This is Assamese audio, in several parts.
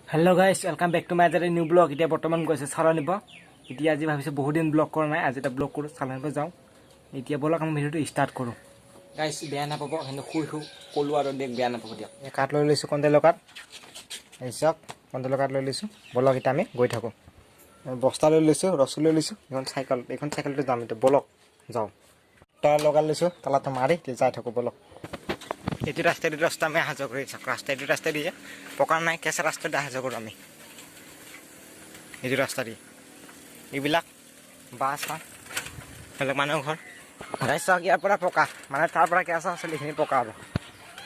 Hello guys, welcome back to my new new blog. इतना बर्तमान गई चालानिब इतना आज भाई बहुत दिन ब्लॉग करा ना, आज ब्लॉग करूँ चालानिब जाऊँ। इतना बोलक आम भिडिओ स्टार्ट करूँ। गाइस बेया नापाब कि शुई कलो और देख बेया नापाब दियक। काठ लै লৈছোঁ कण्टेলৰ काठ। এই চাওক কণ্টেলৰ কাঠ লৈ লৈছোঁ। বলক এতিয়া আমি গৈ থাকোঁ। বস্তা লৈ লৈছোঁ, ৰছী লৈ লৈছোঁ। এইখন চাইকেলটো যাম এতিয়া, বলক যাওঁ। তলা লগাই লৈছোঁ, তলাটো মাৰি যাই থাকোঁ বলক। এইটো ৰাস্তা আমি অহা যোৱা কৰি চাওক। ৰাস্তা দিয়ে পকা নাই, কেঁচা ৰাস্তাতে অহা যোৱা কৰোঁ আমি। এইটো ৰাস্তা দিয়ে এইবিলাক বাছ বেলেগ মানুহৰ ঘৰ। গাইছ চাওক, ইয়াৰ পৰা পকা মানে তাৰ পৰা কেঁচা আছিল, এইখিনি পকা হ'ব।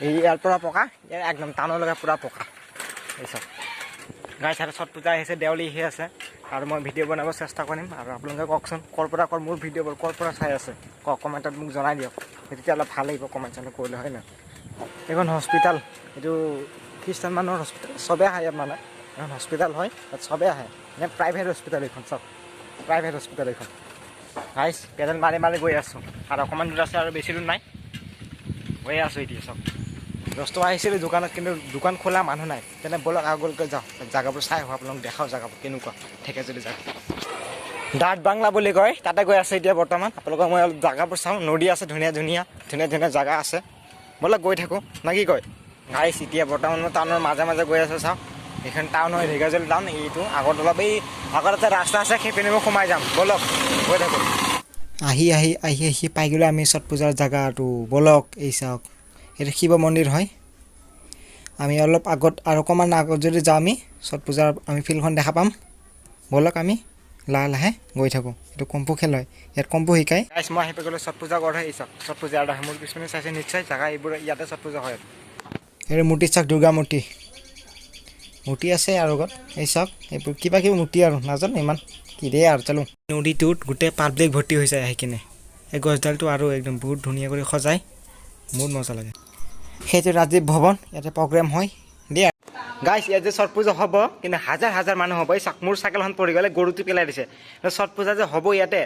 ইয়াৰ পৰা পকা, ইয়াৰ একদম টাউনলৈকে পূৰা পকা। এই চাওক গাইছ, আৰু ছট পূজা আহিছে, দেৱালী আহি আছে, আৰু মই ভিডিঅ' বনাব চেষ্টা কৰিম। আৰু আপোনালোকে কওকচোন ক'ৰ পৰা মোৰ ভিডিঅ'বোৰ ক'ৰ পৰা চাই আছে, কমেণ্টত মোক জনাই দিয়ক। তেতিয়া অলপ ভাল লাগিব কমেণ্ট চমেণ্ট কৰিলে, হয় নহয়। এইখন হস্পিটেল, এইটো খ্ৰীষ্টান মানুহৰ হস্পিটেল, চবেই আহে ইয়াত মানে। এখন হস্পিটেল হয়, তাত চবেই আহে, মানে প্ৰাইভেট হস্পিটেল এইখন, চব প্ৰাইভেট হস্পিটেল এইখন। গাইছ পেডেল মাৰি মাৰি গৈ আছোঁ, আৰু অকণমান দূৰ আছে, আৰু বেছি দূৰ নাই, গৈ আছোঁ এতিয়া। চব দহ টকা আহিছিলোঁ দোকানত, কিন্তু দোকান খোলা মানুহ নাই। তেনে বলক আগলৈকে যাওঁ, জেগাবোৰ চাই আহোঁ, আপোনালোক দেখাওঁ জেগাবোৰ কেনেকুৱা ঢেকীয়াজুলি জেগা। ডাট বাংলা বুলি কয়, তাতে গৈ আছে এতিয়া বৰ্তমান। আপোনালোকক মই অলপ জেগাবোৰ চাওঁ, নদী আছে, ধুনীয়া ধুনীয়া জেগা আছে। বলক গৈ থাকোঁ না কি কয়। গাইছ এতিয়া বৰ্তমান মই টাউনৰ মাজে মাজে গৈ আছোঁ। চাওক এইখন টাউন হয়, ঢেকীয়াজুলি টাউন। এইটো আগত অলপ এই আগত এটা ৰাস্তা আছে, সেইপিনে মই সোমাই যাম। বলক গৈ থাকোঁ। আহি পাই গ'লোঁ আমি ছট পূজাৰ জেগাটো। বলক এই চাওক, এইটো শিৱ মন্দিৰ হয়। আমি অলপ আগত আৰু অকণমান আগত যদি যাওঁ, আমি ছট পূজাৰ আমি ফিল্ডখন দেখা পাম। বলক আমি লাহে লাহে গৈ থাকোঁ। এইটো কম্পু খেল হয়, ইয়াত কম্পু শিকায়। গাইছ মই আহি পাই গ'লোঁ ছট পূজা ঘৰ হয়। এই চাওক ছট পূজা আৰু মোৰ পিছপিনে চাইছে নিশ্চয় জেগা, এইবোৰ ইয়াতে ছট পূজা হয়। এই মূৰ্তি চাওক, দুৰ্গা মূৰ্তি আছে আৰু আগত। এই চাওক এইবোৰ কিবা কিবি মূৰ্তি আৰু নাজানো ইমান কি দিয়ে আৰু। চলো নদীটোত গোটেই পাব্লিক ভৰ্তি হৈ যায় আহি কিনে। এই গছডালটো আৰু একদম বহুত ধুনীয়া কৰি সজায়, বহুত মজা লাগে। সেইটো ৰাজীৱ ভৱন, ইয়াতে প্ৰগ্ৰেম হয় দিয়া। গাইছ ইয়াত যে ছট পূজা হ'ব, কিন্তু হাজাৰ হাজাৰ মানুহ হ'ব। এই চাওক মোৰ চাইকেলখন পৰি গ'লে, গৰুটো পেলাই দিছে। ছট পূজা যে হ'ব ইয়াতে,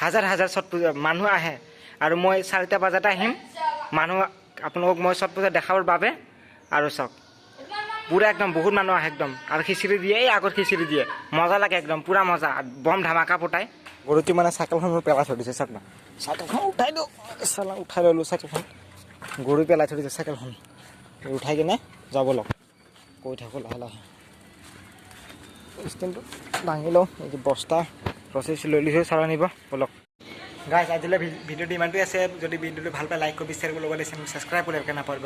হাজাৰ হাজাৰ ছট পূজা মানুহ আহে। আৰু মই 4টা বজাতে আহিম, মানুহ আপোনালোকক মই ছট পূজা দেখাবৰ বাবে। আৰু চাওক পূৰা একদম বহুত মানুহ আহে একদম, আৰু খিচিৰি দিয়ে, এই আগত খিচিৰি দিয়ে, মজা লাগে একদম, পূৰা মজা, বম ধামাকা ফুটাই। গৰুটো মানে চাইকেলখন মোৰ পেলাই থৈ দিছে। চাওক না, চাইকেলখন উঠাই দিওঁ, উঠাই ল'লোঁ চাইকেলখন। গৰু পেলাই থৈ দিছে চাইকেলখন, উঠাই কিনে যাব লওক। কৈ থাকোঁ লাহে লাহে, ষ্টেণ্ডটো দাঙি লওঁ। এই বস্তা ৰচী লৈ লৈছোঁ, চাব নিব বলক। গাইছ আজিলৈ ভিডিঅ'টো ইমানটোৱে আছে। যদি ভিডিঅ'টো ভাল পায় লাইক কৰিব, শ্বেয়াৰ কৰিব, লগতে চেনেল ছাবস্ক্ৰাইব কৰিব নাপাহৰিব।